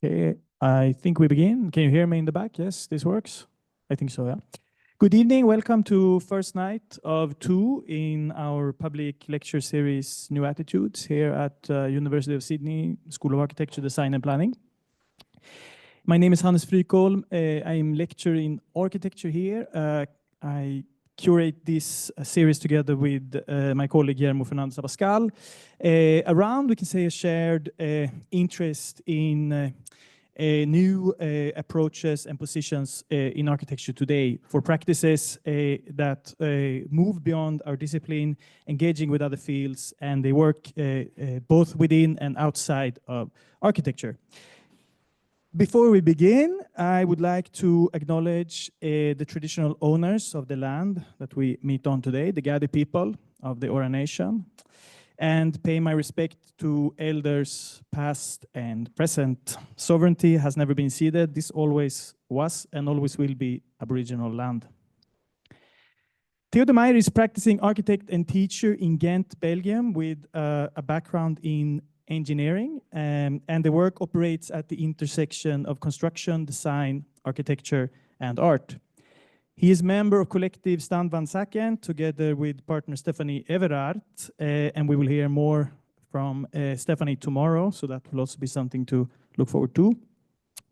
Okay, I think we begin. Can you hear me in the back? Yes, this works. I think so, yeah. Good evening. Welcome to first night of two in our public lecture series, New Attitudes, here at University of Sydney School of Architecture, Design and Planning. My name is Hannes Frykholm. I'm lecturer in architecture here. I curate this series together with my colleague Guillermo Fernandez Abascal. Around, we can say, a shared interest in new approaches and positions in architecture today for practices that move beyond our discipline, engaging with other fields, and they work both within and outside of architecture. Before we begin, I would like to acknowledge the traditional owners of the land that we meet on today, the Gadi people of the Ora Nation, and pay my respect to elders past and present. Sovereignty has never been ceded. This always was and always will be Aboriginal land. Theo De Meyer is practicing architect and teacher in Ghent, Belgium, with a background in engineering, and the work operates at the intersection of construction, design, architecture, and art. He is member of collective Stand van Zaken, together with partner Theo Everaert, and we will hear more from Stephanie tomorrow, so that will also be something to look forward to.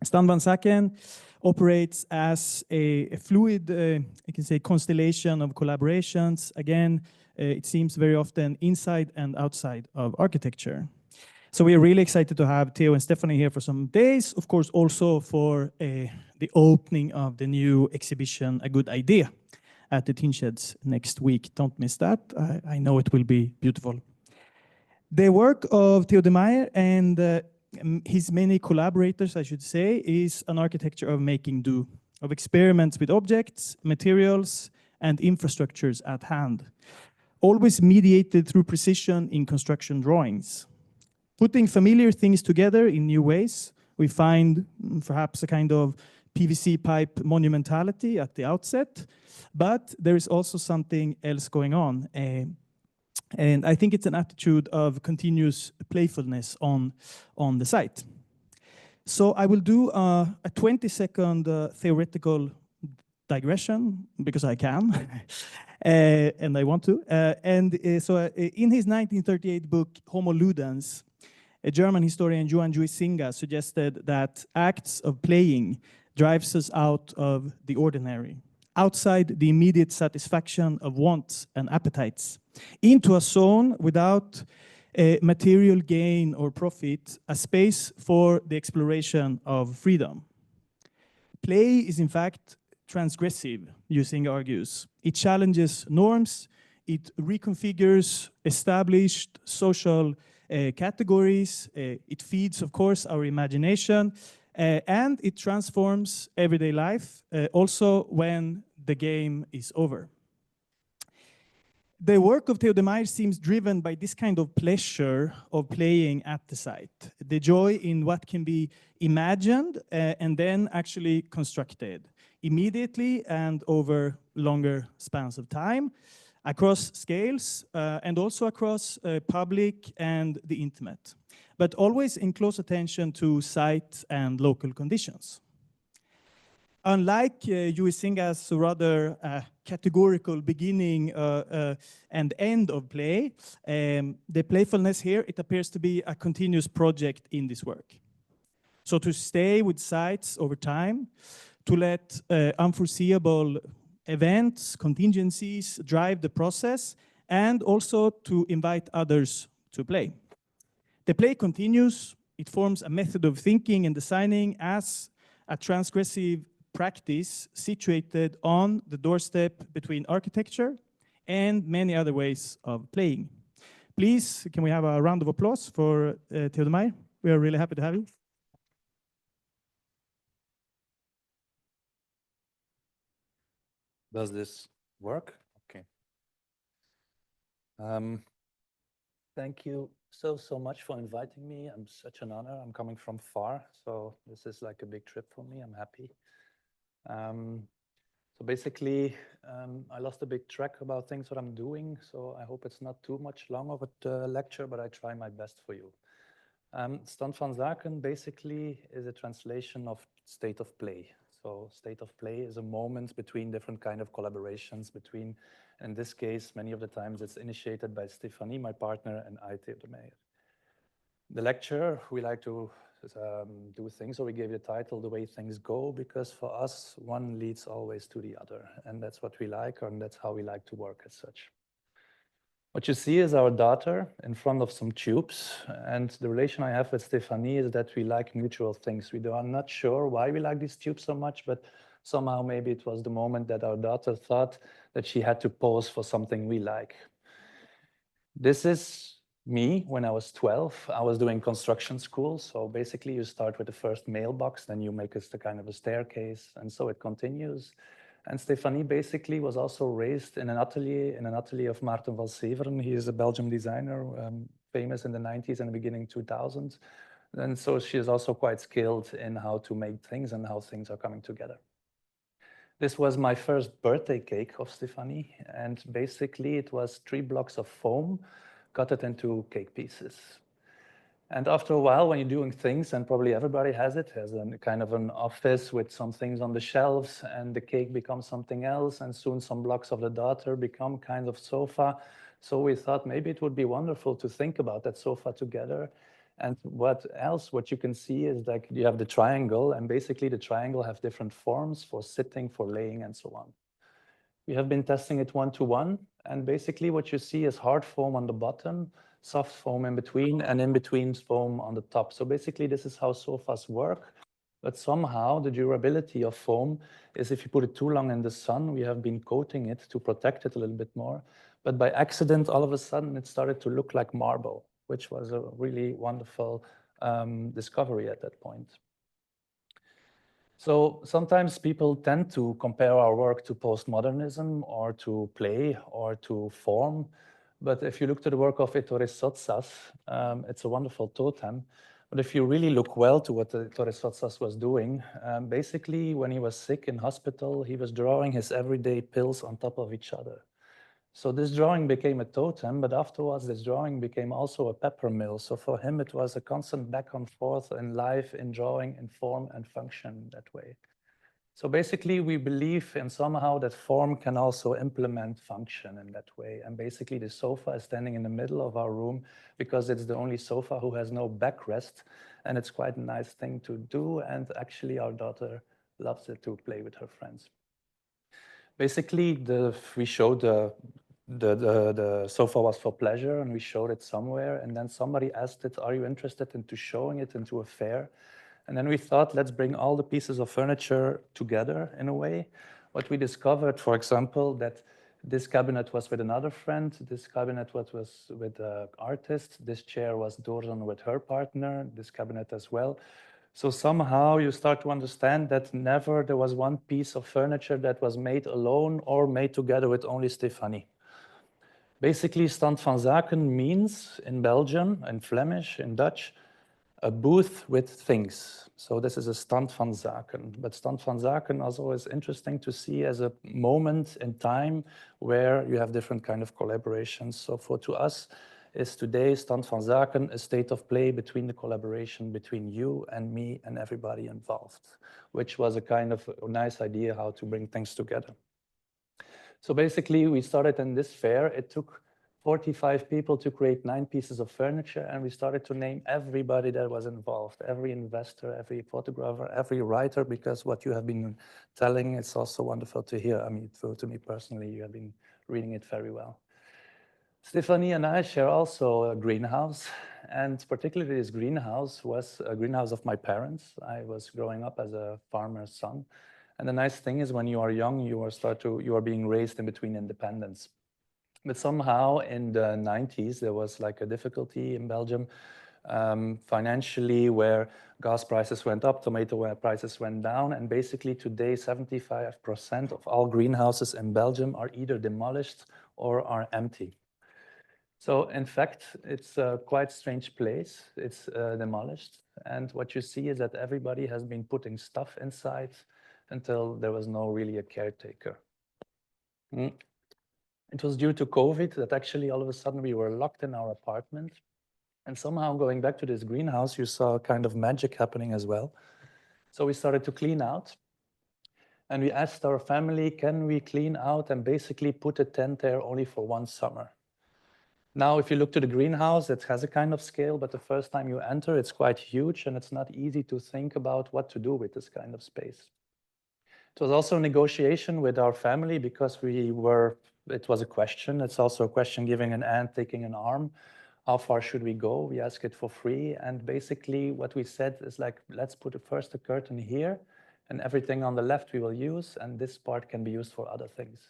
Stand van Zaken operates as a fluid, I can say, constellation of collaborations. Again, it seems very often inside and outside of architecture. So we are really excited to have Theo and Stephanie here for some days, of course, also for the opening of the new exhibition, A Good Idea, at the Tin Sheds next week. Don't miss that. I know it will be beautiful. The work of Theo De Meyer and his many collaborators, I should say, is an architecture of making do, of experiments with objects, materials, and infrastructures at hand, always mediated through precision in construction drawings. Putting familiar things together in new ways, we find perhaps a kind of PVC pipe monumentality at the outset, but there is also something else going on. And I think it's an attitude of continuous playfulness on the site. So I will do a 20-second theoretical digression, because I can, and I want to. So in his 1938 book, Homo Ludens, a German historian, Johann Huizinga, suggested that acts of playing drives us out of the ordinary, outside the immediate satisfaction of wants and appetites, into a zone without material gain or profit, a space for the exploration of freedom. Play is, in fact, transgressive, Huizinga argues. It challenges norms, it reconfigures established social categories, it feeds, of course, our imagination, and it transforms everyday life, also when the game is over. The work of Theo De Meyer seems driven by this kind of pleasure of playing at the site, the joy in what can be imagined and then actually constructed immediately and over longer spans of time, across scales and also across public and the intimate, but always in close attention to site and local conditions. Unlike Huizinga's rather categorical beginning and end of play, the playfulness here, it appears to be a continuous project in this work. So to stay with sites over time, to let unforeseeable events, contingencies drive the process, and also to invite others to play. The play continues. It forms a method of thinking and designing as a transgressive practice situated on the doorstep between architecture and many other ways of playing. Please, can we have a round of applause for Theo De Meyer? We are really happy to have you. Does this work? Okay. Thank you so much for inviting me. I'm such an honor. I'm coming from far, so this is like a big trip for me. I'm happy. So basically, I lost a big track about things what I'm doing, so I hope it's not too much long of a lecture, but I try my best for you. Stand van Zaken basically is a translation of state of play. So state of play is a moment between different kind of collaborations between, in this case, many of the times it's initiated by Stephanie, my partner, and I, Theo De Meyer. The lecture, we like to do things, so we gave the title The Way Things Go, because for us, one leads always to the other. And that's what we like, and that's how we like to work as such. What you see is our daughter in front of some tubes. And the relation I have with Stephanie is that we like mutual things. We are not sure why we like these tubes so much, but somehow maybe it was the moment that our daughter thought that she had to pose for something we like. This is me when I was 12. I was doing construction school. So basically you start with the first mailbox, then you make a kind of a staircase, and so it continues. And Stephanie basically was also raised in an atelier of Maarten van Severen. He is a Belgian designer, famous in the 90s and the beginning 2000s. And so she is also quite skilled in how to make things and how things are coming together. This was my first birthday cake of Stephanie, and basically it was 3 blocks of foam, cut it into cake pieces. And after a while, when you're doing things, and probably everybody has a kind of an office with some things on the shelves, and the cake becomes something else, and soon some blocks of the daughter become kind of sofa. So we thought maybe it would be wonderful to think about that sofa together. And what you can see is like you have the triangle, and basically the triangle have different forms for sitting, for laying, and so on. We have been testing it 1-to-1, and basically what you see is hard foam on the bottom, soft foam in between, and in between foam on the top. So basically this is how sofas work, but somehow the durability of foam is if you put it too long in the sun, we have been coating it to protect it a little bit more, but by accident, all of a sudden it started to look like marble, which was a really wonderful discovery at that point. So sometimes people tend to compare our work to postmodernism or to play or to form. But if you look to the work of Ettore Sottsass, it's a wonderful totem. But if you really look well to what Ettore Sottsass was doing, basically when he was sick in hospital, he was drawing his everyday pills on top of each other. So this drawing became a totem, but afterwards this drawing became also a pepper mill. So for him, it was a constant back and forth in life, in drawing, in form and function that way. So basically, we believe in somehow that form can also implement function in that way. And basically, the sofa is standing in the middle of our room because it's the only sofa who has no backrest. And it's quite a nice thing to do. And actually, our daughter loves it to play with her friends. Basically, we showed the sofa was for pleasure, and we showed it somewhere. And then somebody asked it, are you interested into showing it into a fair? And then we thought, let's bring all the pieces of furniture together in a way. What we discovered, for example, that this cabinet was with another friend, this cabinet was with an artist, this chair was Dorzan with her partner, this cabinet as well. So somehow you start to understand that never there was one piece of furniture that was made alone or made together with only Stephanie. Basically, Stand van Zaken means in Belgium, in Flemish, in Dutch, a booth with things. So this is a Stand van Zaken. But Stand van Zaken also is interesting to see as a moment in time where you have different kind of collaborations. So to us, is today Stand van Zaken a state of play between the collaboration between you and me and everybody involved, which was a kind of a nice idea how to bring things together. So basically, we started in this fair. It took 45 people to create 9 pieces of furniture, and we started to name everybody that was involved, every investor, every photographer, every writer, because what you have been telling, it's also wonderful to hear. I mean, to me personally, you have been reading it very well. Stephanie and I share also a greenhouse, and particularly this greenhouse was a greenhouse of my parents. I was growing up as a farmer's son. And the nice thing is when you are young, you are being raised in between independence. But somehow in the 90s, there was like a difficulty in Belgium financially where gas prices went up, tomato prices went down. And basically today, 75% of all greenhouses in Belgium are either demolished or are empty. So in fact, it's a quite strange place. It's demolished. And what you see is that everybody has been putting stuff inside until there was no really a caretaker. It was due to COVID that actually all of a sudden we were locked in our apartment. And somehow going back to this greenhouse, you saw kind of magic happening as well. So we started to clean out. And we asked our family, can we clean out and basically put a tent there only for one summer? Now, if you look to the greenhouse, it has a kind of scale, but the first time you enter, it's quite huge and it's not easy to think about what to do with this kind of space. It was also a negotiation with our family because it was a question. It's also a question giving an hand, taking an arm. How far should we go? We ask it for free. And basically what we said is like, let's put first a curtain here and everything on the left we will use. And this part can be used for other things.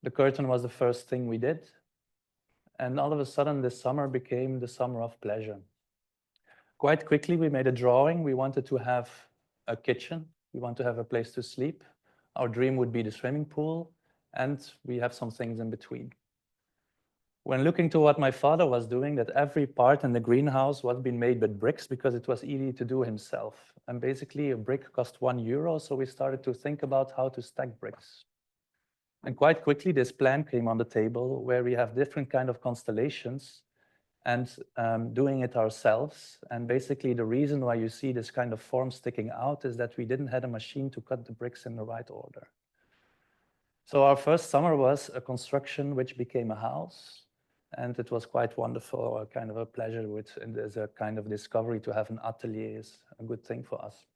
The curtain was the first thing we did. And all of a sudden this summer became the summer of pleasure. Quite quickly, we made a drawing. We wanted to have a kitchen. We want to have a place to sleep. Our dream would be the swimming pool. And we have some things in between. When looking to what my father was doing, that every part in the greenhouse was being made with bricks because it was easy to do himself. And basically a brick cost €1. So we started to think about how to stack bricks. And quite quickly, this plan came on the table where we have different kind of constellations and doing it ourselves. And basically the reason why you see this kind of form sticking out is that we didn't have a machine to cut the bricks in the right order. So our first summer was a construction which became a house. And it was quite wonderful, kind of a pleasure, and as a kind of discovery to have an atelier is a good thing for us.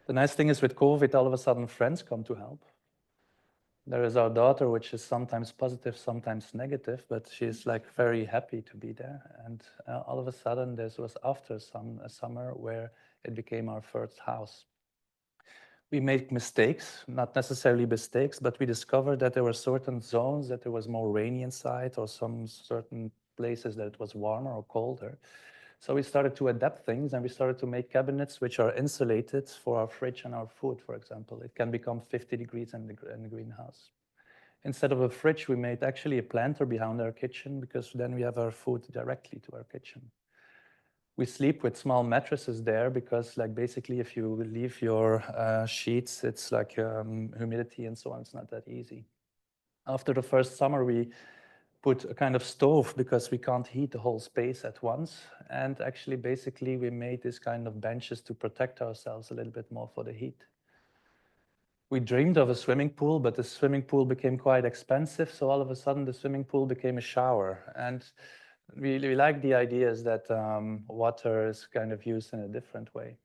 The nice thing is with COVID, all of a sudden friends come to help. There is our daughter, which is sometimes positive, sometimes negative, but she's like very happy to be there. And all of a sudden, this was after a summer where it became our first house. We made mistakes, not necessarily mistakes, but we discovered that there were certain zones that there was more rainy inside, or some certain places that it was warmer or colder. So we started to adapt things, and we started to make cabinets which are insulated for our fridge and our food, for example. It can become 50 degrees in the greenhouse. Instead of a fridge, we made actually a planter behind our kitchen, because then we have our food directly to our kitchen. We sleep with small mattresses there because, like, basically if you leave your sheets, it's like humidity and so on. It's not that easy. After the first summer, we put a kind of stove because we can't heat the whole space at once. And actually, basically, we made this kind of benches to protect ourselves a little bit more for the heat. We dreamed of a swimming pool, but the swimming pool became quite expensive. So all of a sudden, the swimming pool became a shower. And we like the ideas that water is kind of used in a different way.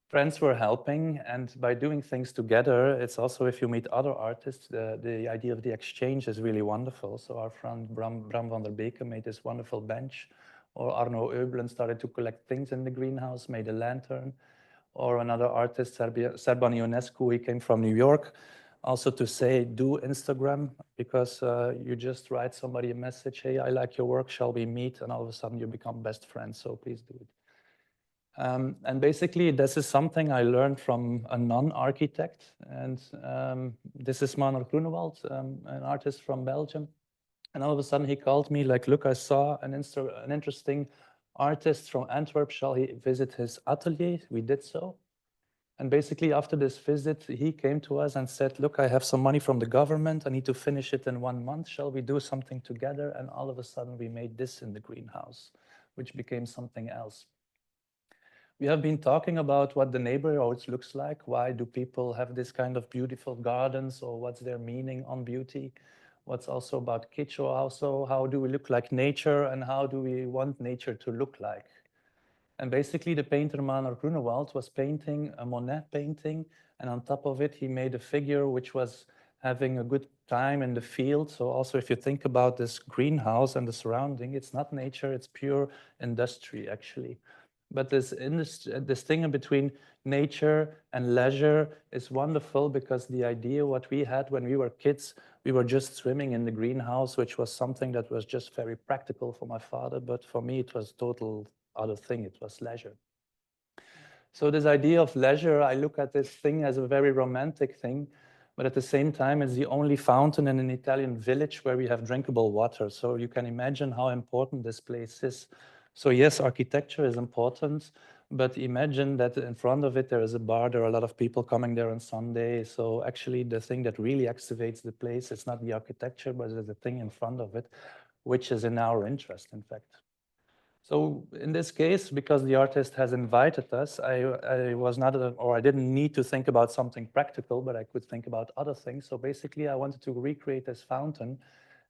Friends were helping, and by doing things together, it's also, if you meet other artists, the idea of the exchange is really wonderful. So our friend Bram van der Beke made this wonderful bench, or Arno Eublen started to collect things in the greenhouse, made a lantern, or another artist, Serban Ionescu, he came from New York, also to say, do Instagram, because you just write somebody a message, hey, I like your work, shall we meet? And all of a sudden you become best friends, so please do it. And basically, this is something I learned from a non-architect. And this is Manuel Groenewald, an artist from Belgium. And all of a sudden he called me like, look, I saw an interesting artist from Antwerp. Shall he visit his atelier? We did so. And basically after this visit, he came to us and said, look, I have some money from the government. I need to finish it in 1 month. Shall we do something together? And all of a sudden we made this in the greenhouse, which became something else. We have been talking about what the neighborhood looks like. Why do people have this kind of beautiful gardens, or what's their meaning on beauty? What's also about kitsch, or also how do we look like nature, and how do we want nature to look like? And basically the painter Manuel Groenewald was painting a Monet painting, and on top of it he made a figure which was having a good time in the field. So also if you think about this greenhouse and the surrounding, it's not nature, it's pure industry actually. But this thing in between nature and leisure is wonderful, because the idea what we had when we were kids, we were just swimming in the greenhouse, which was something that was just very practical for my father. But for me, it was total other thing. It was leisure. So this idea of leisure, I look at this thing as a very romantic thing, but at the same time, it's the only fountain in an Italian village where we have drinkable water. So you can imagine how important this place is. So yes, architecture is important, but imagine that in front of it, there is a bar. There are a lot of people coming there on Sunday. So actually the thing that really activates the place, it's not the architecture, but it's the thing in front of it, which is in our interest, in fact. So in this case, because the artist has invited us, I was not, or I didn't need to think about something practical, but I could think about other things. So basically, I wanted to recreate this fountain.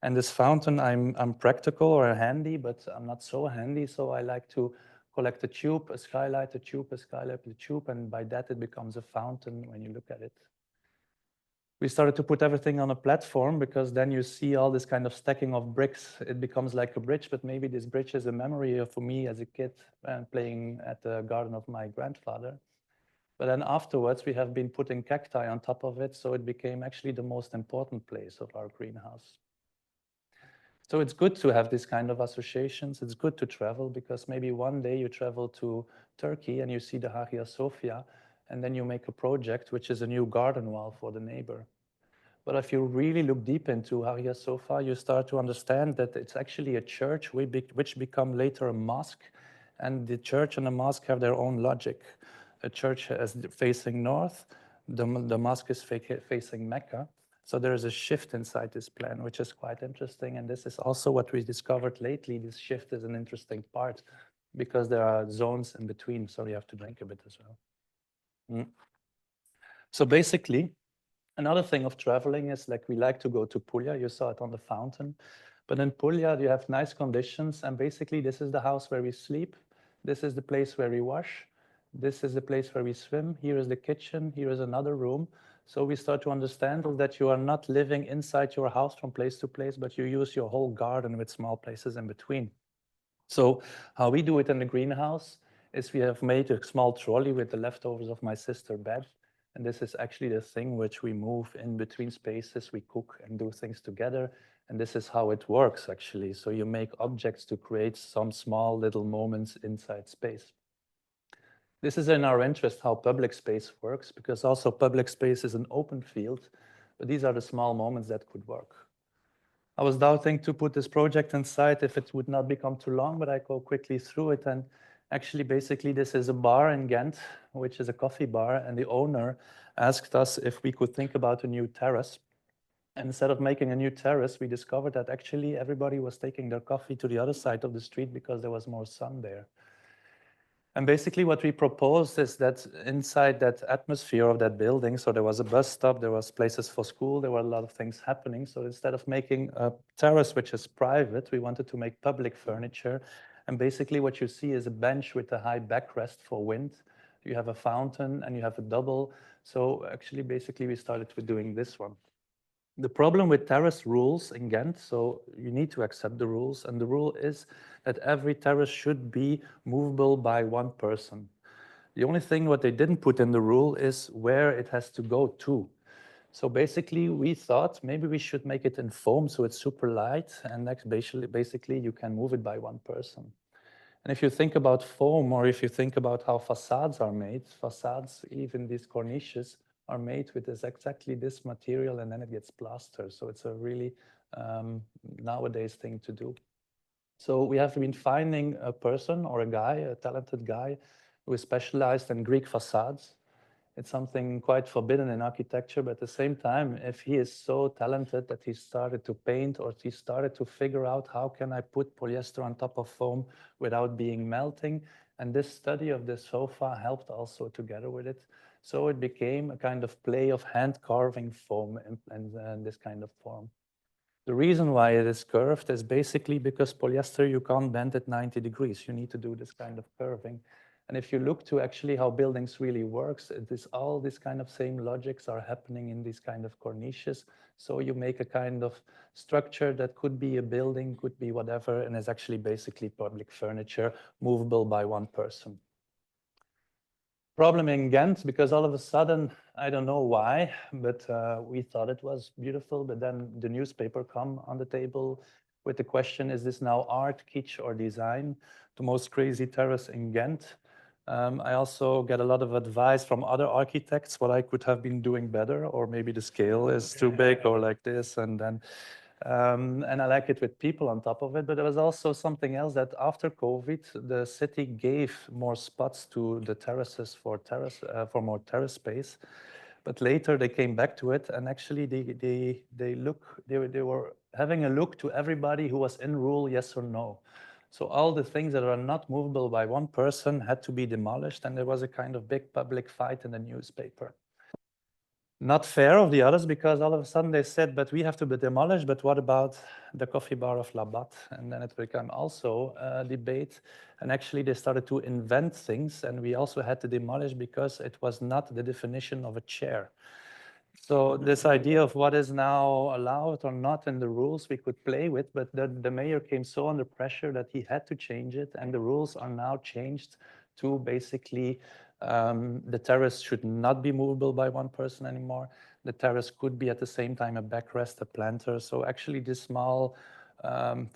And this fountain, I'm practical or handy, but I'm not so handy. So I like to collect a tube, a skylight, a tube, a skylight, a tube, and by that it becomes a fountain when you look at it. We started to put everything on a platform because then you see all this kind of stacking of bricks. It becomes like a bridge, but maybe this bridge is a memory for me as a kid playing at the garden of my grandfather. But then afterwards, we have been putting cacti on top of it, so it became actually the most important place of our greenhouse. So it's good to have this kind of associations. It's good to travel because maybe one day you travel to Turkey and you see the Hagia Sophia, and then you make a project which is a new garden wall for the neighbor. But if you really look deep into Hagia Sophia, you start to understand that it's actually a church which become later a mosque, and the church and the mosque have their own logic. A church is facing north, the mosque is facing Mecca. So there is a shift inside this plan, which is quite interesting. And this is also what we discovered lately. This shift is an interesting part because there are zones in between. So you have to drink a bit as well. So basically, another thing of traveling is like we like to go to Puglia. You saw it on the fountain. But in Puglia, you have nice conditions. And basically, this is the house where we sleep. This is the place where we wash. This is the place where we swim. Here is the kitchen. Here is another room. So we start to understand that you are not living inside your house from place to place, but you use your whole garden with small places in between. So how we do it in the greenhouse is we have made a small trolley with the leftovers of my sister's bed. And this is actually the thing which we move in between spaces. We cook and do things together. And this is how it works, actually. So you make objects to create some small little moments inside space. This is in our interest how public space works, because also public space is an open field, but these are the small moments that could work. I was doubting to put this project inside if it would not become too long, but I go quickly through it. And actually, basically, this is a bar in Ghent, which is a coffee bar, and the owner asked us if we could think about a new terrace. And instead of making a new terrace, we discovered that actually everybody was taking their coffee to the other side of the street because there was more sun there. And basically what we proposed is that inside that atmosphere of that building, so there was a bus stop, there was places for school, there were a lot of things happening. So instead of making a terrace which is private, we wanted to make public furniture. And basically what you see is a bench with a high backrest for wind. You have a fountain and you have a double. So actually, basically we started with doing this one. The problem with terrace rules in Ghent, so you need to accept the rules, and the rule is that every terrace should be movable by one person. The only thing what they didn't put in the rule is where it has to go to. So basically, we thought maybe we should make it in foam so it's super light, and next basically you can move it by one person. And if you think about foam, or if you think about how facades are made, facades, even these cornices, are made with exactly this material, and then it gets plastered. So it's a really nowadays thing to do. So we have been finding a person or a guy, a talented guy, who is specialized in Greek facades. It's something quite forbidden in architecture, but at the same time, if he is so talented that he started to paint, or he started to figure out how can I put polyester on top of foam without being melting, and this study of this sofa helped also together with it. So it became a kind of play of hand carving foam and this kind of form. The reason why it is curved is basically because polyester, you can't bend it 90 degrees. You need to do this kind of curving. And if you look to actually how buildings really works, it is all these kind of same logics are happening in these kind of cornices. So you make a kind of structure that could be a building, could be whatever, and is actually basically public furniture movable by one person. Problem in Ghent, because all of a sudden, I don't know why, but we thought it was beautiful, but then the newspaper come on the table with the question, is this now art, kitsch, or design? The most crazy terrace in Ghent. I also get a lot of advice from other architects what I could have been doing better, or maybe the scale is too big, or like this, and then and I like it with people on top of it. But there was also something else that after COVID, the city gave more spots to the terraces for more terrace space. But later they came back to it, and actually they were having a look to everybody who was in rule, yes or no. So all the things that are not movable by one person had to be demolished, and there was a kind of big public fight in the newspaper. Not fair of the others, because all of a sudden they said, but we have to be demolished, but what about the coffee bar of Labatt? And then it became also a debate, and actually they started to invent things, and we also had to demolish because it was not the definition of a chair. So this idea of what is now allowed or not in the rules we could play with, but the mayor came so under pressure that he had to change it, and the rules are now changed to basically the terrace should not be movable by one person anymore. The terrace could be at the same time a backrest, a planter. So actually this small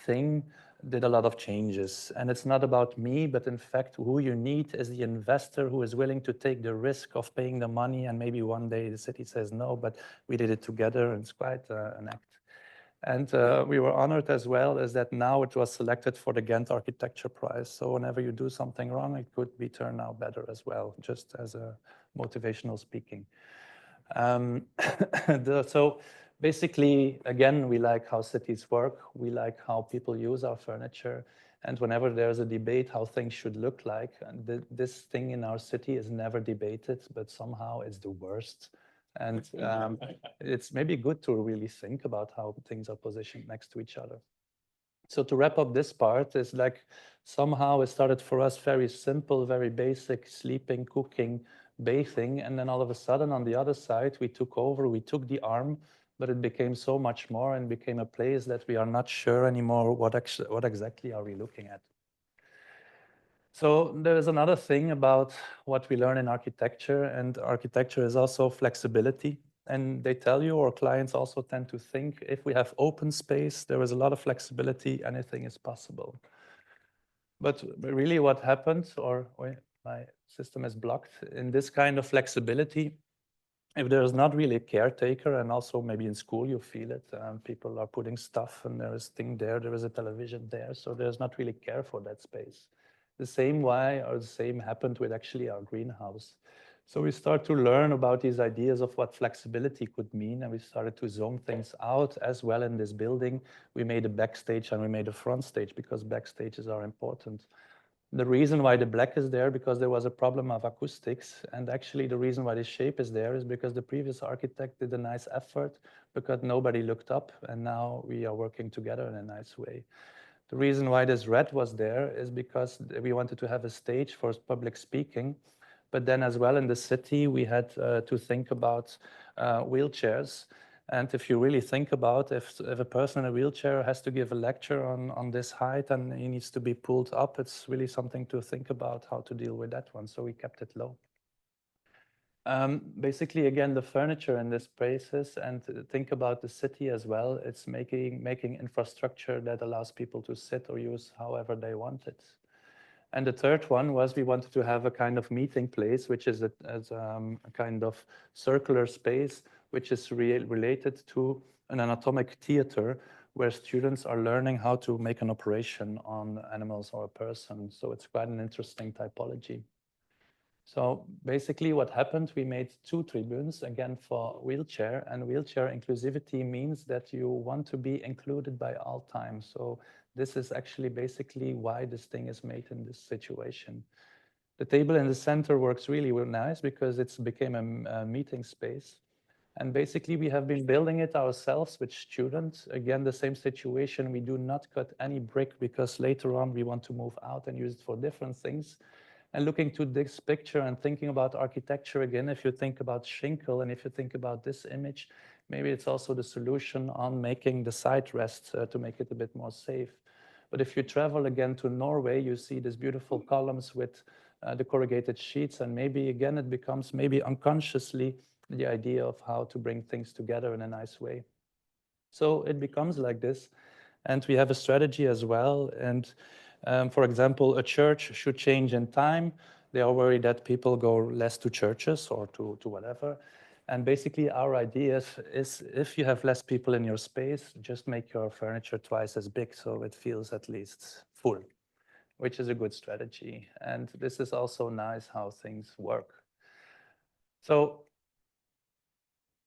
thing did a lot of changes. And it's not about me, but in fact, who you need is the investor who is willing to take the risk of paying the money. And maybe one day the city says no, but we did it together, and it's quite an act. And we were honored as well as that now it was selected for the Ghent Architecture Prize. So whenever you do something wrong, it could be turned out better as well, just as a motivational speaking. So basically, again, we like how cities work. We like how people use our furniture. And whenever there's a debate how things should look like, and this thing in our city is never debated, but somehow it's the worst. And it's maybe good to really think about how things are positioned next to each other. So to wrap up this part is like somehow it started for us very simple, very basic, sleeping, cooking, bathing. And then all of a sudden on the other side, we took over, we took the arm, but it became so much more and became a place that we are not sure anymore what exactly are we looking at. So there is another thing about what we learn in architecture, and architecture is also flexibility. And they tell you, or clients also tend to think, if we have open space, there is a lot of flexibility, anything is possible. But really what happened, or wait, my system is blocked, in this kind of flexibility, if there is not really a caretaker, and also maybe in school you feel it, people are putting stuff and there is thing there is a television there, so there's not really care for that space. The same happened with actually our greenhouse. So we start to learn about these ideas of what flexibility could mean, and we started to zone things out as well in this building. We made a backstage and we made a front stage because backstages are important. The reason why the black is there, because there was a problem of acoustics. And actually the reason why the shape is there is because the previous architect did a nice effort, because nobody looked up, and now we are working together in a nice way. The reason why this red was there is because we wanted to have a stage for public speaking. But then as well in the city, we had to think about wheelchairs. And if you really think about if a person in a wheelchair has to give a lecture on this height and he needs to be pulled up, it's really something to think about how to deal with that one. So we kept it low. Basically, again, the furniture in these places, and think about the city as well. It's making infrastructure that allows people to sit or use however they want it. And the third one was we wanted to have a kind of meeting place, which is a kind of circular space, which is related to an anatomic theater where students are learning how to make an operation on animals or a person. So it's quite an interesting typology. So basically what happened, we made 2 tribunes, again for wheelchair, and wheelchair inclusivity means that you want to be included by all time. So this is actually basically why this thing is made in this situation. The table in the center works really nice because it's became a meeting space. And basically we have been building it ourselves with students. Again, the same situation, we do not cut any brick because later on we want to move out and use it for different things. And looking to this picture and thinking about architecture again, if you think about Schinkel and if you think about this image, maybe it's also the solution on making the side rest to make it a bit more safe. But if you travel again to Norway, you see these beautiful columns with the corrugated sheets, and maybe again it becomes maybe unconsciously the idea of how to bring things together in a nice way. So it becomes like this, and we have a strategy as well. And for example, a church should change in time. They are worried that people go less to churches or to whatever. And basically our idea is if you have less people in your space, just make your furniture twice as big so it feels at least full, which is a good strategy. And this is also nice how things work. So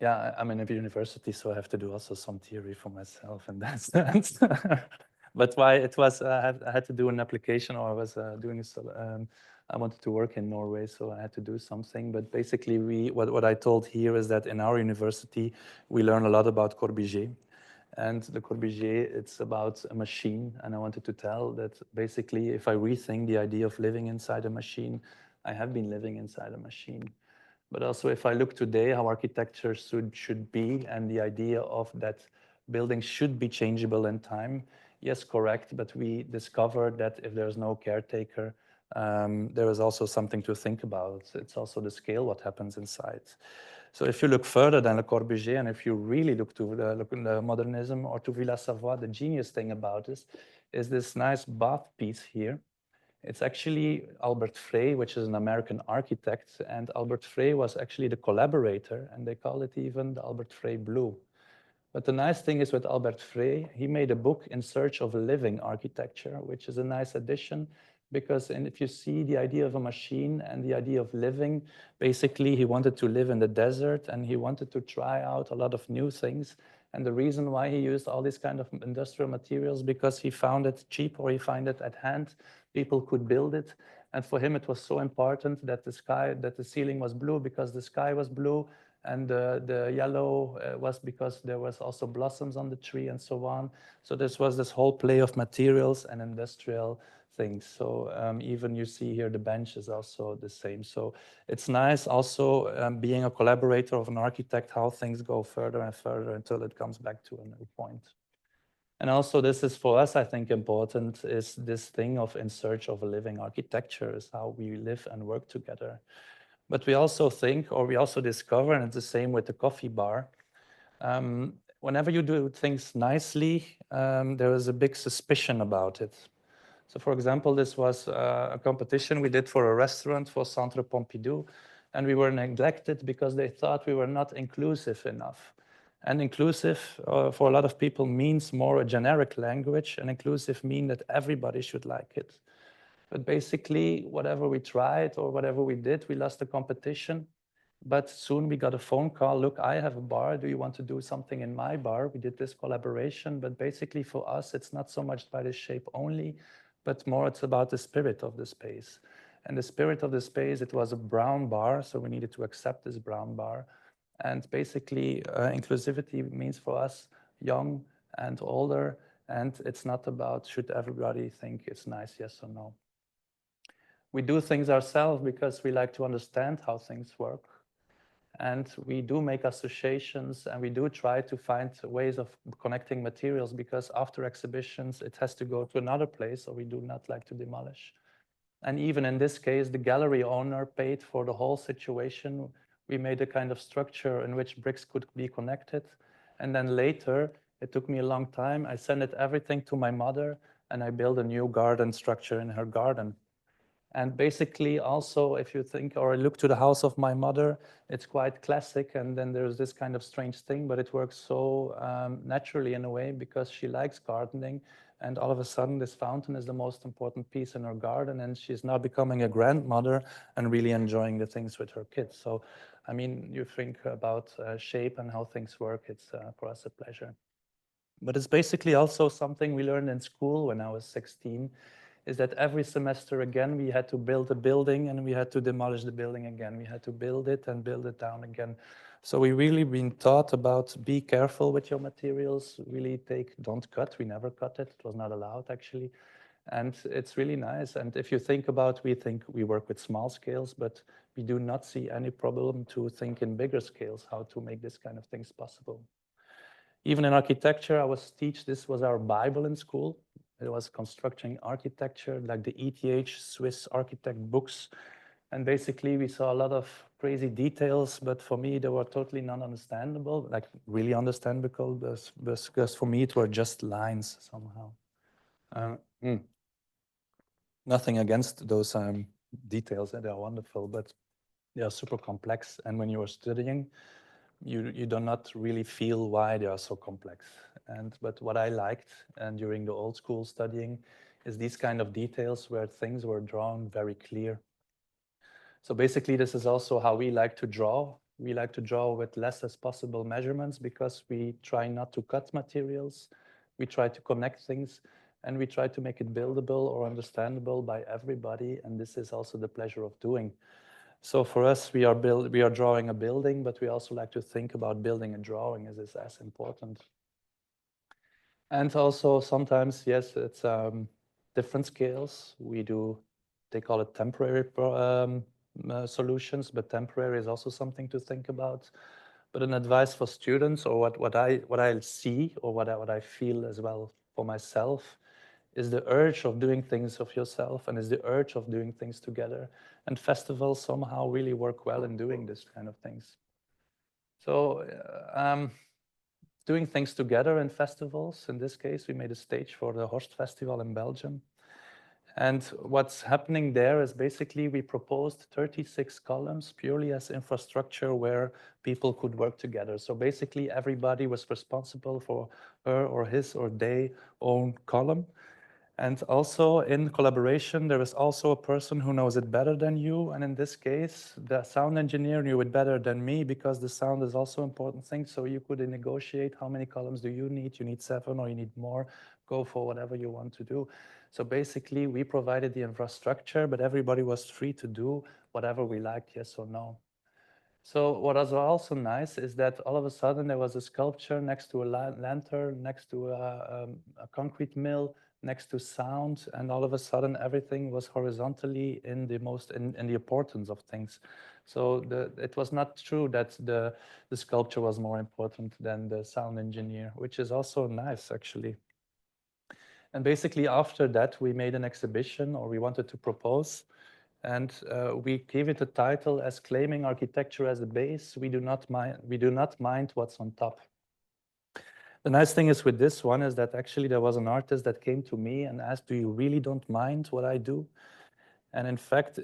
Yeah, I'm in a university, so I have to do also some theory for myself in that sense. But why it was, I had to do an application, or I was doing I wanted to work in Norway, so I had to do something. But basically, what I told here is that in our university, we learn a lot about Corbusier. And the Corbusier, it's about a machine. And I wanted to tell that basically, if I rethink the idea of living inside a machine, I have been living inside a machine. But also, if I look today how architecture should be, and the idea of that buildings should be changeable in time, yes, correct. But we discovered that if there's no caretaker, there is also something to think about. It's also the scale, what happens inside. So if you look further than Le Corbusier, and if you really look to the modernism or to Villa Savoye, the genius thing about this is this nice bath piece here. It's actually Albert Frey, which is an American architect, and Albert Frey was actually the collaborator, and they call it even the Albert Frey Blue. But the nice thing is with Albert Frey, he made a book In Search of a Living Architecture, which is a nice addition because if you see the idea of a machine and the idea of living, basically he wanted to live in the desert and he wanted to try out a lot of new things. And the reason why he used all these kind of industrial materials, because he found it cheap or he found it at hand, people could build it. And for him, it was so important that the ceiling was blue because the sky was blue, and the yellow was because there was also blossoms on the tree and so on. So this was this whole play of materials and industrial things. So even you see here the bench is also the same. So it's nice also being a collaborator of an architect, how things go further and further until it comes back to a new point. And also this is for us, I think, important is this thing of in search of a living architecture is how we live and work together. But we also think, or we also discover, and it's the same with the coffee bar, whenever you do things nicely, there is a big suspicion about it. So for example, this was a competition we did for a restaurant for Centre Pompidou, and we were neglected because they thought we were not inclusive enough. And inclusive for a lot of people means more a generic language, and inclusive mean that everybody should like it. But basically, whatever we tried or whatever we did, we lost the competition. But soon we got a phone call, look, I have a bar. Do you want to do something in my bar? We did this collaboration. But basically for us, it's not so much by the shape only, but more it's about the spirit of the space. And the spirit of the space, it was a brown bar. So we needed to accept this brown bar. And basically, inclusivity means for us young and older. And it's not about should everybody think it's nice, yes or no. We do things ourselves because we like to understand how things work. And we do make associations and we do try to find ways of connecting materials because after exhibitions, it has to go to another place, so we do not like to demolish. And even in this case, the gallery owner paid for the whole situation. We made a kind of structure in which bricks could be connected. And then later, it took me a long time. I sent everything to my mother and I built a new garden structure in her garden. And basically also, if you think or look to the house of my mother, it's quite classic. And then there's this kind of strange thing, but it works so naturally in a way because she likes gardening. And all of a sudden, this fountain is the most important piece in her garden. And she's now becoming a grandmother and really enjoying the things with her kids. So, I mean, you think about shape and how things work, it's for us a pleasure. But it's basically also something we learned in school when I was 16, is that every semester again, we had to build a building and we had to demolish the building again. We had to build it and build it down again. So we really been taught about be careful with your materials, really don't cut. We never cut it. It was not allowed actually. And it's really nice. And if you think about, we think we work with small scales, but we do not see any problem to think in bigger scales, how to make this kind of things possible. Even in architecture, this was our Bible in school. It was constructing architecture, like the ETH Swiss architect books. And basically we saw a lot of crazy details, but for me, they were totally non-understandable, like really understandable, because for me, it were just lines somehow. Nothing against those details, they are wonderful, but they are super complex. And when you are studying, you do not really feel why they are so complex. But what I liked, and during the old school studying, is these kind of details where things were drawn very clear. So basically, this is also how we like to draw. We like to draw with less as possible measurements because we try not to cut materials. We try to connect things, and we try to make it buildable or understandable by everybody. And this is also the pleasure of doing. So for us, we are drawing a building, but we also like to think about building a drawing as important. And also sometimes, yes, it's different scales. They call it temporary solutions, but temporary is also something to think about. But an advice for students, or what I see, or what I feel as well for myself, is the urge of doing things of yourself, and is the urge of doing things together. And festivals somehow really work well in doing this kind of things. So doing things together in festivals. In this case, we made a stage for the Horst Festival in Belgium. And what's happening there is basically we proposed 36 columns purely as infrastructure where people could work together. So basically everybody was responsible for her or his or their own column. And also in collaboration, there is also a person who knows it better than you. And in this case, the sound engineer knew it better than me because the sound is also an important thing. So you could negotiate how many columns do you need? You need 7 or you need more. Go for whatever you want to do. So basically, we provided the infrastructure, but everybody was free to do whatever we liked, yes or no. So what was also nice is that all of a sudden there was a sculpture next to a lantern, next to a concrete mill, next to sound, and all of a sudden everything was horizontally in the importance of things. So it was not true that the sculpture was more important than the sound engineer, which is also nice actually. And basically after that we made an exhibition, or we wanted to propose. And we gave it a title as Claiming Architecture as a Base. We do not mind what's on top. The nice thing is with this one is that actually there was an artist that came to me and asked, do you really don't mind what I do? And in fact,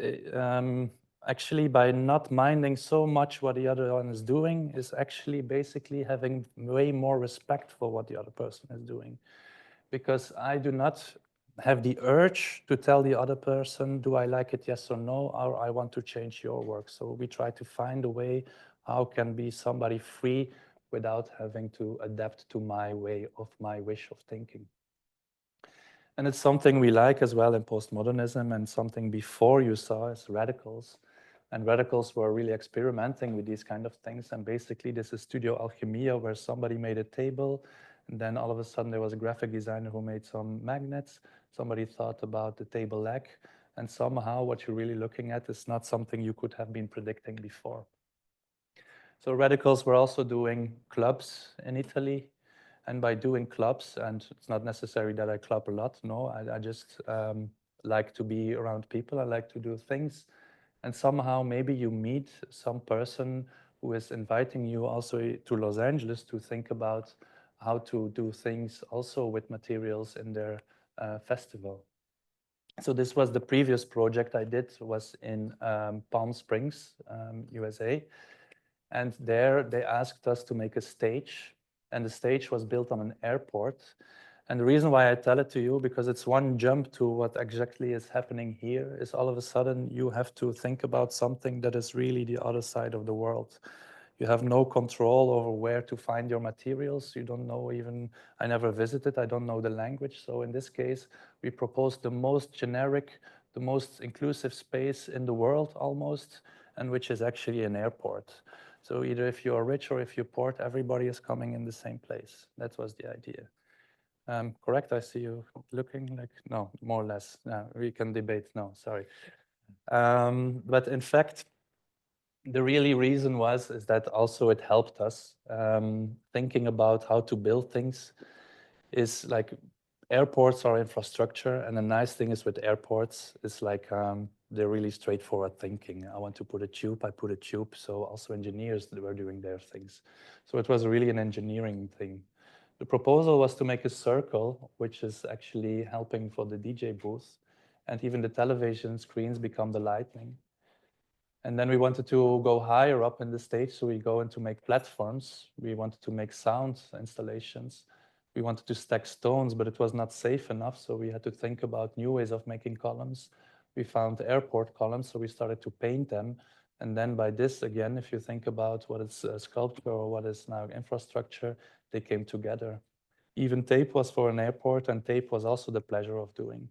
actually by not minding so much what the other one is doing is actually basically having way more respect for what the other person is doing. Because I do not have the urge to tell the other person, do I like it, yes or no, or I want to change your work. So we try to find a way how can be somebody free without having to adapt to my way of my wish of thinking. And it's something we like as well in postmodernism, and something before you saw is radicals. And radicals were really experimenting with these kind of things. And basically this is Studio Alchemia, where somebody made a table, and then all of a sudden there was a graphic designer who made some magnets. Somebody thought about the table leg, and somehow what you're really looking at is not something you could have been predicting before. So radicals were also doing clubs in Italy. And by doing clubs, and it's not necessary that I club a lot, no, I just like to be around people. I like to do things. And somehow maybe you meet some person who is inviting you also to Los Angeles to think about how to do things also with materials in their festival. So this was the previous project I did, was in Palm Springs, USA. And there they asked us to make a stage, and the stage was built on an airport. And the reason why I tell it to you, because it's one jump to what exactly is happening here, is all of a sudden you have to think about something that is really the other side of the world. You have no control over where to find your materials. You don't know even, I never visited, I don't know the language. So in this case, we proposed the most generic, the most inclusive space in the world almost, and which is actually an airport. So either if you are rich or if you're poor, everybody is coming in the same place. That was the idea. Correct? I see you looking like, no, more or less. No, we can debate. No, sorry. But in fact, the really reason is that also it helped us thinking about how to build things. Is like airports are infrastructure, and the nice thing is with airports is like they're really straightforward thinking. I want to put a tube, I put a tube. So also engineers were doing their things. So it was really an engineering thing. The proposal was to make a circle, which is actually helping for the DJ booth, and even the television screens become the lighting. And then we wanted to go higher up in the stage, so we go into make platforms. We wanted to make sound installations. We wanted to stack stones, but it was not safe enough, so we had to think about new ways of making columns. We found airport columns, so we started to paint them, And then by this, again, if you think about what is sculpture or what is now infrastructure, they came together. Even tape was for an airport, and tape was also the pleasure of doing.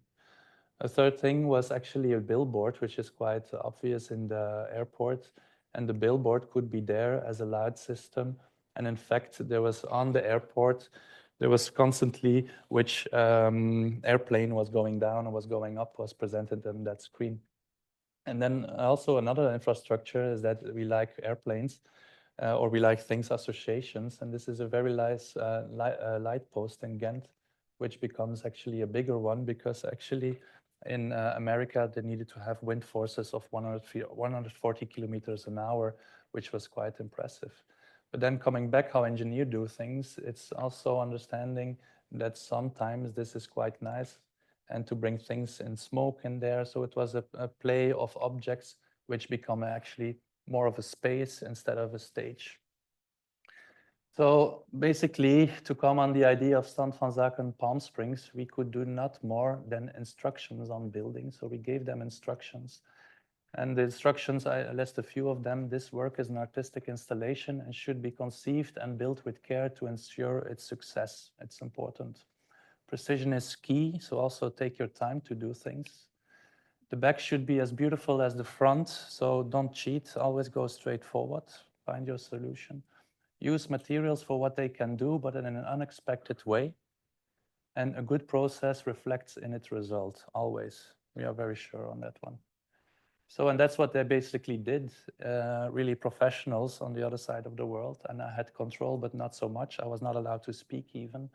A third thing was actually a billboard, which is quite obvious in the airport. And the billboard could be there as a loud system. And in fact, there was on the airport, there was constantly which airplane was going down or was going up was presented on that screen. And then also another infrastructure is that we like airplanes or we like things associations. And this is a very nice light post in Ghent, which becomes actually a bigger one because actually in America, they needed to have wind forces of 140 kilometers an hour, which was quite impressive. But then coming back how engineers do things, it's also understanding that sometimes this is quite nice and to bring things in smoke in there. So it was a play of objects which become actually more of a space instead of a stage. So basically, to come on the idea of Stand van Zaken Palm Springs, we could do not more than instructions on buildings. So we gave them instructions. And the instructions, I list a few of them. This work is an artistic installation and should be conceived and built with care to ensure its success. It's important. Precision is key, so also take your time to do things. The back should be as beautiful as the front, so don't cheat, always go straight forward, find your solution. Use materials for what they can do, but in an unexpected way. And a good process reflects in its result, always. We are very sure on that one. So, and that's what they basically did, really professionals on the other side of the world. And I had control, but not so much. I was not allowed to speak even.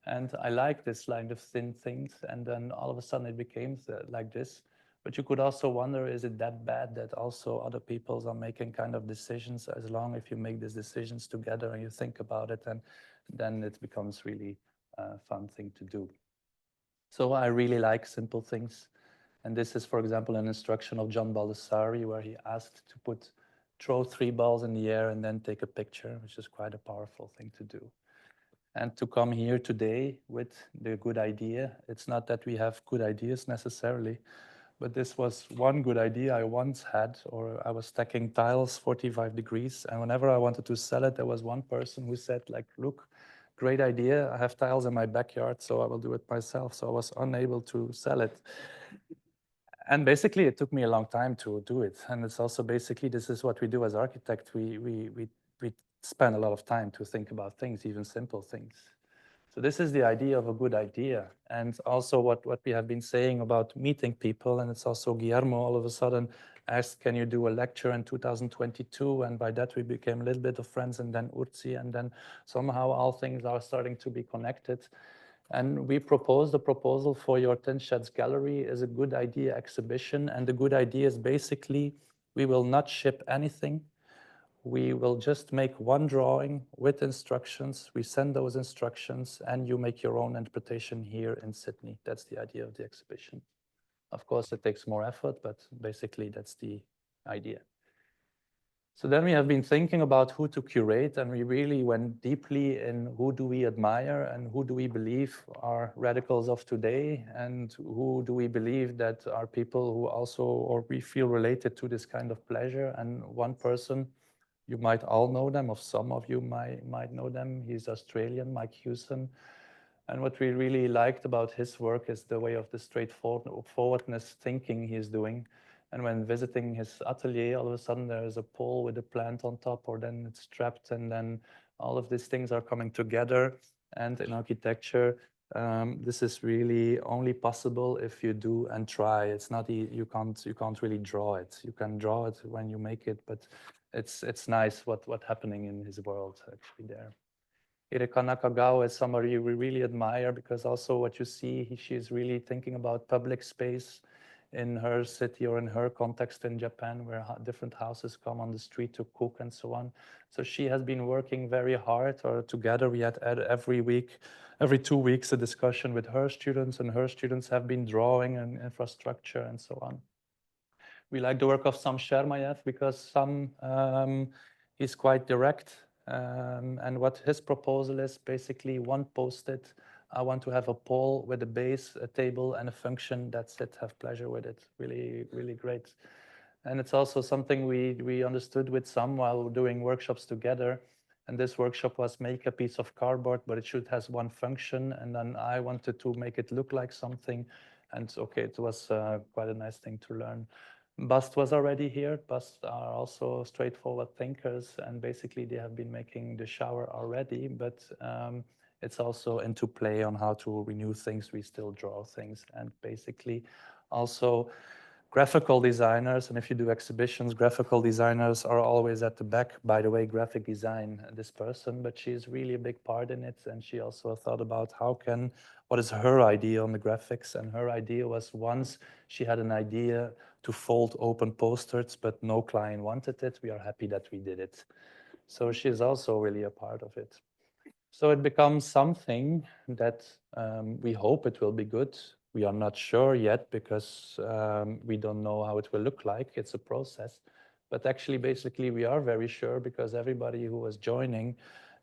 And I like this line of thin things. And then all of a sudden it became like this. But you could also wonder, is it that bad that also other peoples are making kind of decisions as long if you make these decisions together and you think about it, and then it becomes really a fun thing to do. So I really like simple things. And this is, for example, an instruction of John Baldessari where he asked to throw 3 balls in the air and then take a picture, which is quite a powerful thing to do. And to come here today with the good idea, it's not that we have good ideas necessarily, but this was one good idea I once had, or I was stacking tiles 45 degrees, and whenever I wanted to sell it, there was one person who said, like, look, great idea, I have tiles in my backyard, so I will do it myself. So I was unable to sell it. And basically, it took me a long time to do it. And it's also basically, this is what we do as architects. We spend a lot of time to think about things, even simple things. So this is the idea of a good idea. And also what we have been saying about meeting people. And it's also Guillermo all of a sudden asked, can you do a lecture in 2022? And by that, we became a little bit of friends, and then Urzi. And then somehow all things are starting to be connected. And we proposed a proposal for your 10 Sheds Gallery as a good idea exhibition. And the good idea is basically, we will not ship anything. We will just make one drawing with instructions. We send those instructions and you make your own interpretation here in Sydney. That's the idea of the exhibition. Of course, it takes more effort, but basically that's the idea. So then we have been thinking about who to curate, and we really went deeply in who do we admire and who do we believe are radicals of today, and who do we believe that are people who also, or we feel related to this kind of pleasure. And one person, you might all know them, or some of you might know them. He's Australian, Mike Hewson. And what we really liked about his work is the way of the straightforwardness thinking he's doing. And when visiting his atelier, all of a sudden there is a pole with a plant on top, or then it's strapped, and then all of these things are coming together. And in architecture, this is really only possible if you do and try. It's not you can't really draw it. You can draw it when you make it, but it's nice what's happening in his world actually there. Erika Nakagawa is somebody we really admire, because also what you see, she's really thinking about public space in her city or in her context in Japan, where different houses come on the street to cook and so on. So she has been working very hard, or together we had every week, every 2 weeks, a discussion with her students, and her students have been drawing and infrastructure and so on. We like the work of Sam Shermayev because Sam is quite direct. And what his proposal is basically one post-it. I want to have a pole with a base, a table, and a function. That's it. Have pleasure with it. Really, really great. And it's also something we understood with some while doing workshops together. And this workshop was make a piece of cardboard, but it should has one function. And then I wanted to make it look like something. And okay, it was quite a nice thing to learn. Bust was already here. Bust are also straightforward thinkers, and basically they have been making the shower already, but it's also into play on how to renew things. We still draw things, and basically also graphical designers, and if you do exhibitions, graphical designers are always at the back. By the way, graphic design, this person, but she's really a big part in it, and she also thought about what is her idea on the graphics, and her idea was once she had an idea to fold open posters, but no client wanted it. We are happy that we did it. So she's also really a part of it. So it becomes something that we hope it will be good. We are not sure yet because we don't know how it will look like. It's a process. But actually, basically, we are very sure because everybody who was joining,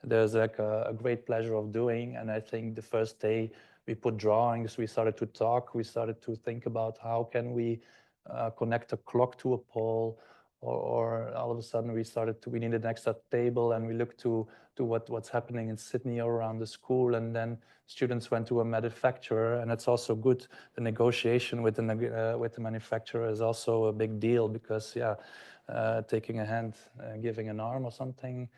there's like a great pleasure of doing. And I think the first day we put drawings, we started to talk, we started to think about how can we connect a clock to a pole, or all of a sudden we needed an extra table, and we looked to what's happening in Sydney or around the school, and then students went to a manufacturer, and it's also good. The negotiation with the manufacturer is also a big deal because taking a hand, giving an arm or something.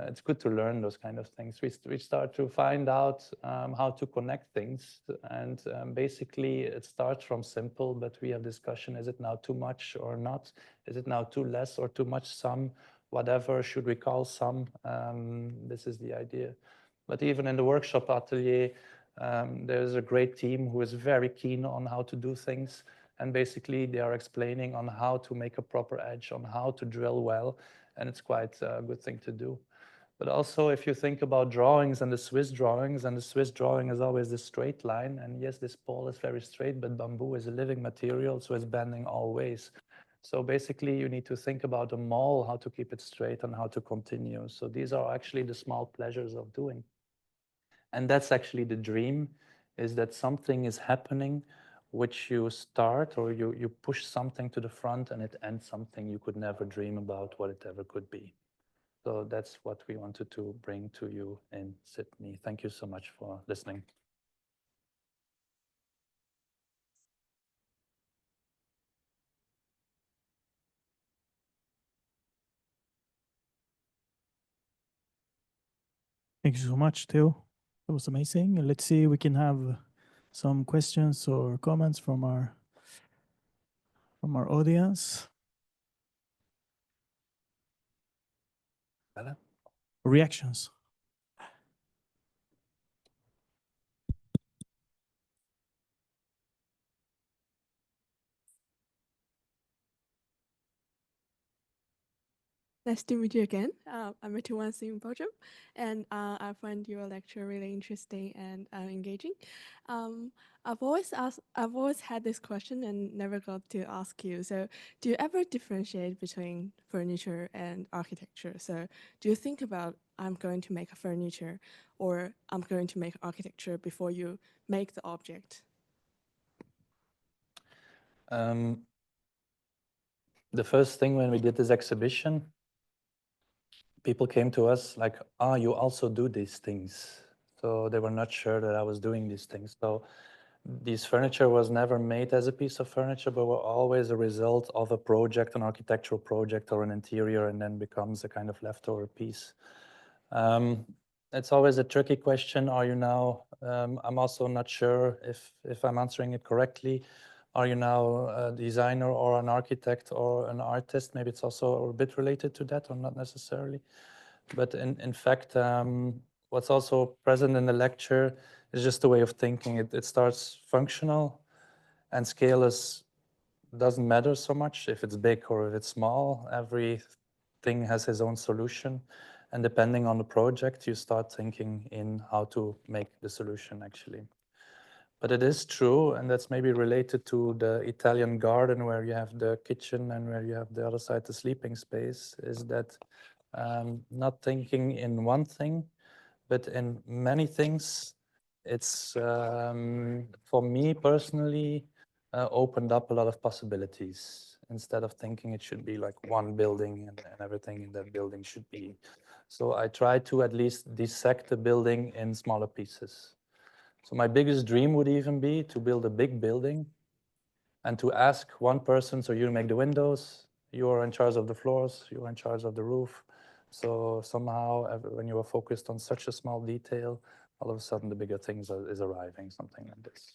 It's good to learn those kind of things. We start to find out how to connect things, and basically it starts from simple, but we have discussion, is it now too much or not? Is it now too less or too much sum? Whatever should we call sum? This is the idea. But even in the workshop atelier, there's a great team who is very keen on how to do things, and basically they are explaining on how to make a proper edge, on how to drill well, and it's quite a good thing to do. But also, if you think about drawings and the Swiss drawings, and the Swiss drawing is always the straight line, and yes, this pole is very straight, but bamboo is a living material, so it's bending all ways. So basically, you need to think about a mall, how to keep it straight and how to continue. So these are actually the small pleasures of doing. And that's actually the dream, is that something is happening which you start, or you push something to the front, and it ends something you could never dream about what it ever could be. So that's what we wanted to bring to you in Sydney. Thank you so much for listening. Thank you so much, Theo. That was amazing. Let's see if we can have some questions or comments from our audience. Bella? Reactions. Nice to meet you again. I'm Matuan in Belgium, and I find your lecture really interesting and engaging. I've always had this question and never got to ask you. So, do you ever differentiate between furniture and architecture? So, do you think about I'm going to make a furniture or I'm going to make architecture before you make the object? The first thing when we did this exhibition, people came to us like, you also do these things. So they were not sure that I was doing these things. So this furniture was never made as a piece of furniture, but were always a result of a project, an architectural project or an interior, and then becomes a kind of leftover piece. It's always a tricky question. Are you now, I'm also not sure if I'm answering it correctly. Are you now a designer or an architect or an artist? Maybe it's also a bit related to that, or not necessarily. But in fact, what's also present in the lecture is just a way of thinking. It starts functional, and scale doesn't matter so much if it's big or if it's small. Everything has its own solution. And depending on the project, you start thinking in how to make the solution actually. But it is true, and that's maybe related to the Italian garden where you have the kitchen and where you have the other side, the sleeping space, is that not thinking in one thing, but in many things. It's, for me personally, opened up a lot of possibilities. instead of thinking it should be like one building and everything in that building should be. So I try to at least dissect the building in smaller pieces. So my biggest dream would even be to build a big building and to ask one person, so you make the windows, you are in charge of the floors, you are in charge of the roof. So somehow, when you are focused on such a small detail, all of a sudden the bigger things is arriving, something like this.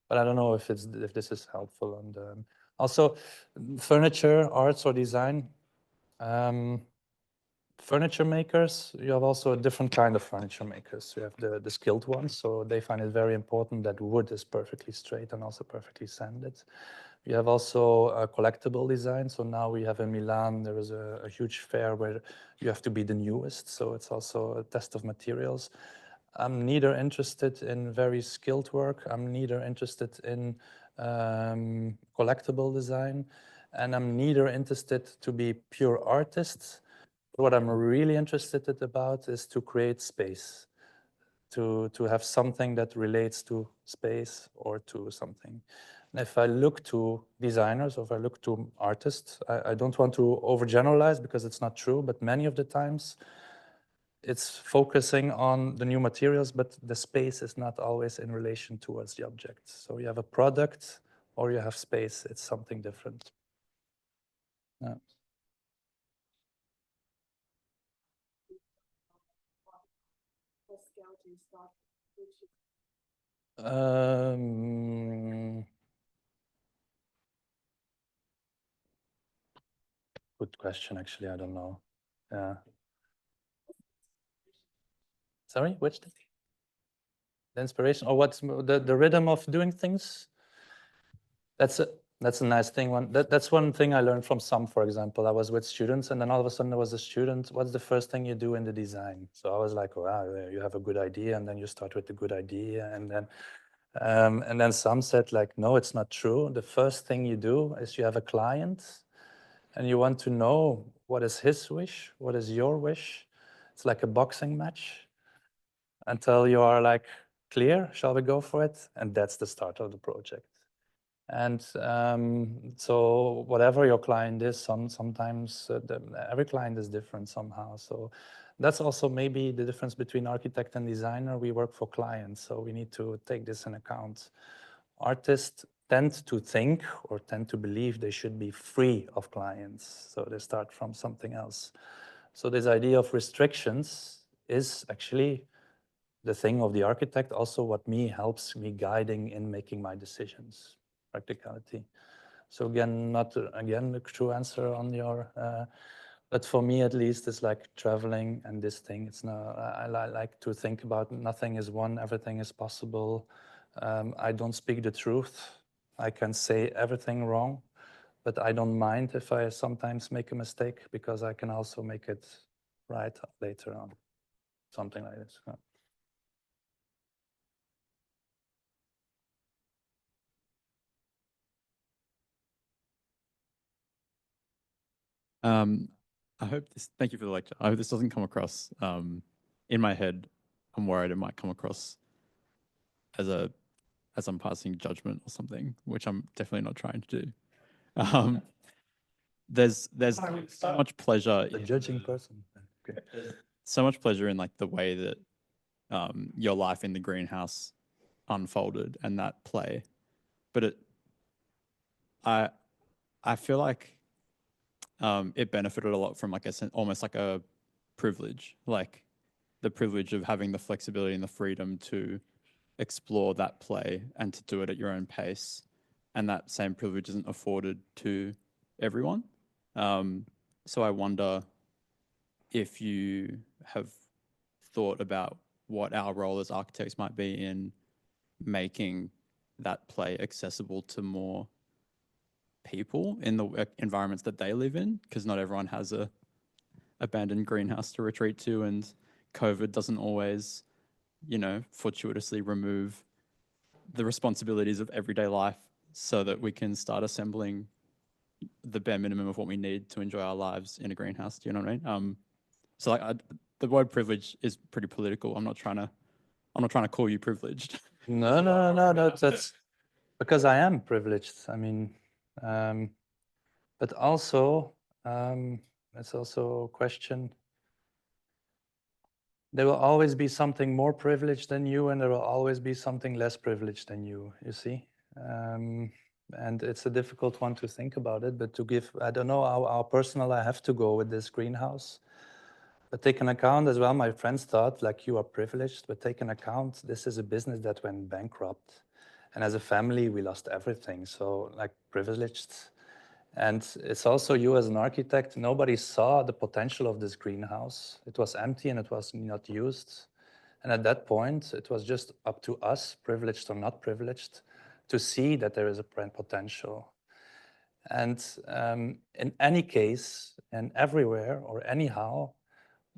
But I don't know if this is helpful. And also, furniture, arts, or design. Furniture makers, you have also a different kind of furniture makers. You have the skilled ones, so they find it very important that wood is perfectly straight and also perfectly sanded. You have also a collectible design. So now we have in Milan, there is a huge fair where you have to be the newest. So it's also a test of materials. I'm neither interested in very skilled work. I'm neither interested in collectible design. And I'm neither interested to be pure artists. What I'm really interested about is to create space, to have something that relates to space or to something. And if I look to designers or if I look to artists, I don't want to overgeneralize because it's not true, but many of the times it's focusing on the new materials, but the space is not always in relation towards the object. So you have a product or you have space, it's something different. Yeah. Good question, actually, I don't know. Yeah. Sorry, which thing? The inspiration or what's the rhythm of doing things? That's a nice thing. That's one thing I learned from some, for example. I was with students and then all of a sudden there was a student, what's the first thing you do in the design? So I was like, wow, you have a good idea, and then you start with the good idea, and then some said like, no, it's not true. The first thing you do is you have a client and you want to know what is his wish, what is your wish. It's like a boxing match until you are like, clear, shall we go for it? And that's the start of the project. And so whatever your client is, sometimes every client is different somehow. So that's also maybe the difference between architect and designer. We work for clients, so we need to take this in account. Artists tend to think or tend to believe they should be free of clients, so they start from something else. So this idea of restrictions is actually the thing of the architect, also what helps me guiding in making my decisions, practicality. So again, not again the true answer on your, but for me at least, it's like traveling and this thing. It's not. I like to think about nothing is one, everything is possible. I don't speak the truth. I can say everything wrong, but I don't mind if I sometimes make a mistake because I can also make it right later on. Something like this. Yeah. I hope this, thank you for the lecture. I hope this doesn't come across, in my head, I'm worried it might come across as I'm passing judgment or something, which I'm definitely not trying to do. There's so much pleasure The judging person. Okay. so much pleasure in like the way that your life in the greenhouse unfolded and that play. But I feel like it benefited a lot from like almost like a privilege, like the privilege of having the flexibility and the freedom to explore that play and to do it at your own pace. And that same privilege isn't afforded to everyone. So I wonder if you have thought about what our role as architects might be in making that play accessible to more people in the environments that they live in, because not everyone has a abandoned greenhouse to retreat to, and COVID doesn't always, fortuitously remove the responsibilities of everyday life so that we can start assembling the bare minimum of what we need to enjoy our lives in a greenhouse. Do you know what I mean? So like the word privilege is pretty political. I'm not trying to call you privileged. No. That's because I am privileged. I mean, But also, it's also a question, there will always be something more privileged than you, and there will always be something less privileged than you see? And it's a difficult one to think about it, but to give, I don't know how personal I have to go with this greenhouse. But take an account as well, my friends thought like you are privileged, but take an account, this is a business that went bankrupt. And as a family, we lost everything. So like privileged. And it's also you as an architect, nobody saw the potential of this greenhouse. It was empty and it was not used. And at that point, it was just up to us, privileged or not privileged, to see that there is a potential. And in any case, and everywhere or anyhow,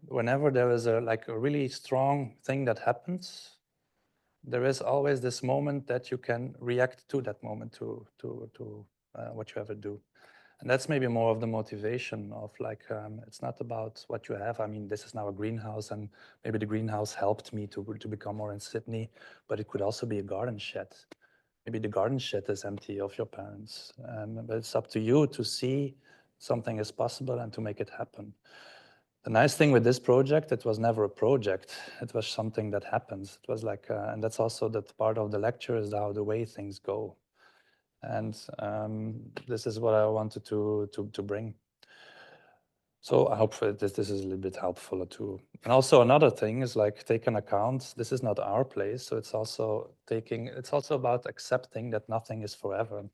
whenever there is a really strong thing that happens, there is always this moment that you can react to that moment to what you ever do. And that's maybe more of the motivation of it's not about what you have. I mean, this is now a greenhouse, and maybe the greenhouse helped me to become more in Sydney, but it could also be a garden shed. Maybe the garden shed is empty of your parents. But it's up to you to see something is possible and to make it happen. The nice thing with this project, it was never a project. It was something that happens. It was and that's also that part of the lecture is how the way things go. And this is what I wanted to bring. So I hope this is a little bit helpful too. And also another thing is take an account. This is not our place, so it's also about accepting that nothing is forever.